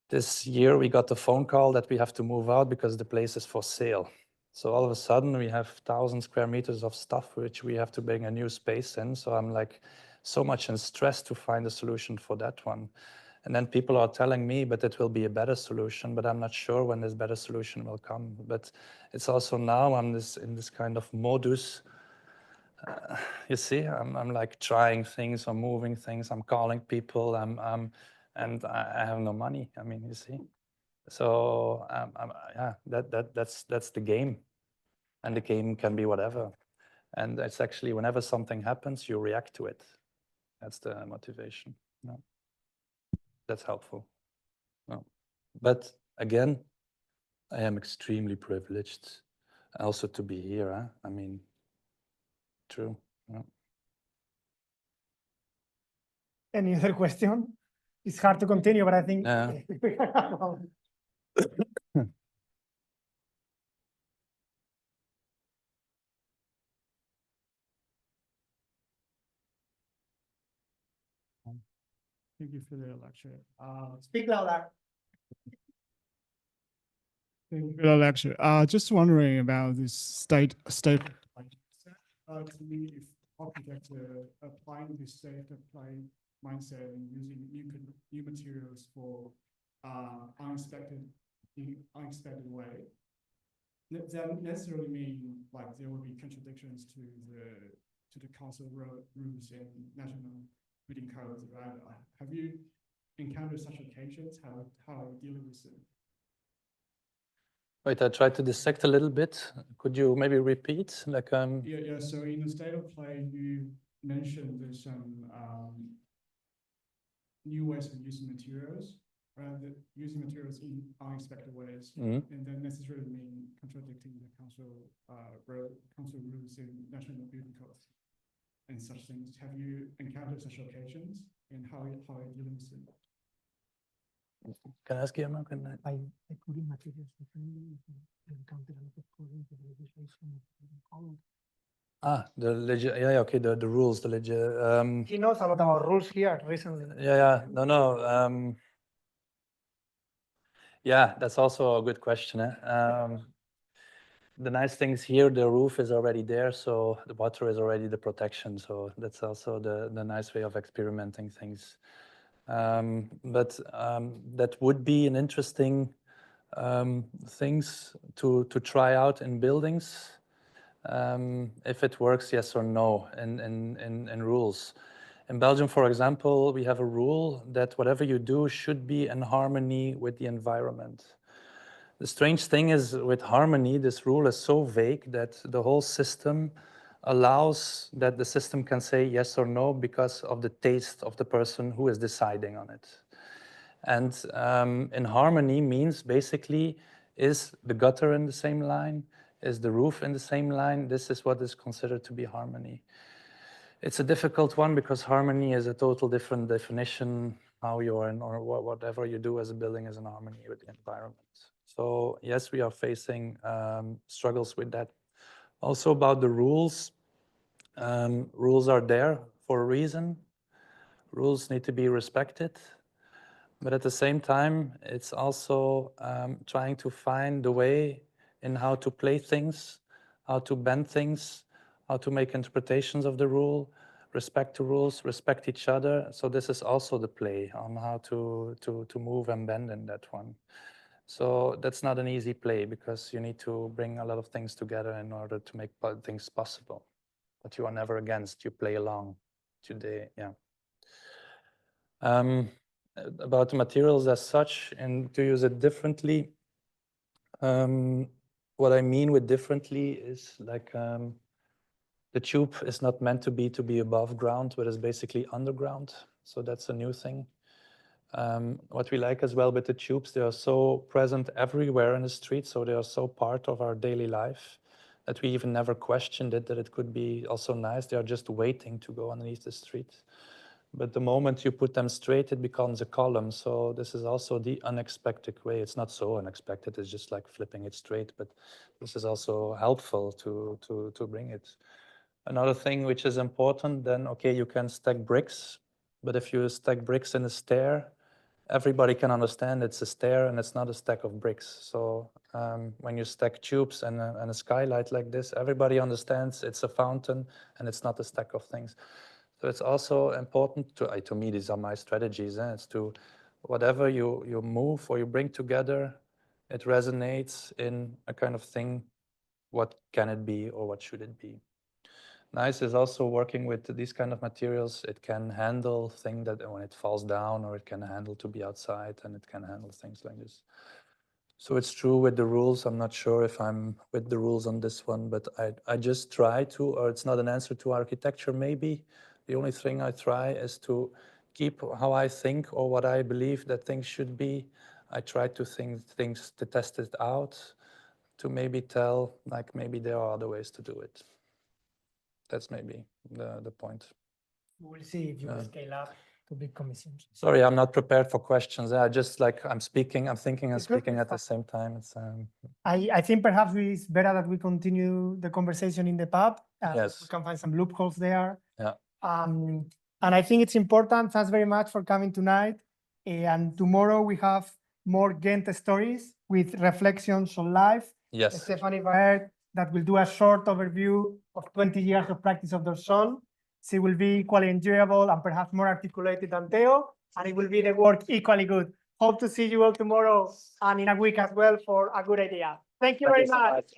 This year we got the phone call that we have to move out because the place is for sale. So all of a sudden we have 1,000 square meters of stuff which we have to bring a new space in. So I'm so much in stress to find a solution for that one. And then people are telling me, but it will be a better solution, but I'm not sure when this better solution will come. But it's also now I'm in this kind of modus. You see, I'm trying things, I'm moving things, I'm calling people, and I have no money. I mean, you see. So yeah, that's the game, and the game can be whatever. And it's actually whenever something happens, you react to it. That's the motivation. No. That's helpful. No. But again, I am extremely privileged also to be here. Huh? I mean, true. No. Any other question? It's hard to continue, but I think Thank you for the lecture. speak louder. Thank you for the lecture. Just wondering about this state to me, if architects are applying this state of play mindset and using new materials for unexpected way, that necessarily mean there will be contradictions to the council rules and national building codes, right? Have you encountered such occasions? How are you dealing with it? Wait, I tried to dissect a little bit. Could you maybe repeat? Yeah. So in the state of play, you mentioned there's some new ways of using materials, right? Using materials in unexpected ways, and then necessarily mean contradicting the council rules and national building codes and such things. Have you encountered such occasions, and how are you dealing with it? Can I ask you, Mark? By putting materials differently, you encounter a lot of problems with legislation. Okay, the rules, He knows a lot about rules here recently. No. Yeah, that's also a good question. The nice thing is here, the roof is already there, so the water is already the protection. So that's also the nice way of experimenting things. But that would be an interesting things to try out in buildings. If it works, yes or no, in rules. In Belgium, for example, we have a rule that whatever you do should be in harmony with the environment. The strange thing is with harmony, this rule is so vague that the whole system allows that the system can say yes or no because of the taste of the person who is deciding on it. And in harmony means basically, is the gutter in the same line? Is the roof in the same line? This is what is considered to be harmony. It's a difficult one because harmony is a total different definition, how you are in, or whatever you do as a building is in harmony with the environment. So yes, we are facing struggles with that. Also about the rules. Rules are there for a reason. Rules need to be respected. But at the same time, it's also trying to find the way in how to play things, how to bend things, how to make interpretations of the rule, respect the rules, respect each other. So this is also the play on how to move and bend in that one. So that's not an easy play because you need to bring a lot of things together in order to make things possible. But you are never against, you play along today, yeah. About the materials as such and to use it differently. What I mean with differently is like the tube is not meant to be above ground, but is basically underground. So that's a new thing. What we like as well with the tubes, they are so present everywhere in the street, so they are so part of our daily life that we even never questioned it, that it could be also nice. They are just waiting to go underneath the street. But the moment you put them straight, it becomes a column. So this is also the unexpected way. It's not so unexpected, it's just like flipping it straight, but this is also helpful to bring it. Another thing which is important then, okay, you can stack bricks, but if you stack bricks in a stair, everybody can understand it's a stair and it's not a stack of bricks. So when you stack tubes and a skylight like this, everybody understands it's a fountain and it's not a stack of things. So it's also important to me, these are my strategies. It's to whatever you move or you bring together, it resonates in a kind of thing. What can it be or what should it be? Nice is also working with these kind of materials. It can handle things that when it falls down, or it can handle to be outside, and it can handle things like this. So it's true with the rules. I'm not sure if I'm with the rules on this one, but I just try to, or it's not an answer to architecture maybe. The only thing I try is to keep how I think or what I believe that things should be. I try to think things to test it out, to maybe tell, like maybe there are other ways to do it. That's maybe the point. We'll see if you scale up to big commissions. Sorry, I'm not prepared for questions. I just like I'm speaking, I'm thinking and It's good, speaking it's at the same time. It's I think perhaps it's better that we continue the conversation in the pub. Yes. We can find some loopholes there. Yeah. And I think it's important. Thanks very much for coming tonight. And tomorrow we have more Ghent stories with reflections on life. Yes. Stand van Zaken that will do a short overview of 20 years of practice of their son. She will be equally enjoyable and perhaps more articulated than Theo, and it will be the work equally good. Hope to see you all tomorrow and in a week as well for a good idea. Thank you very much.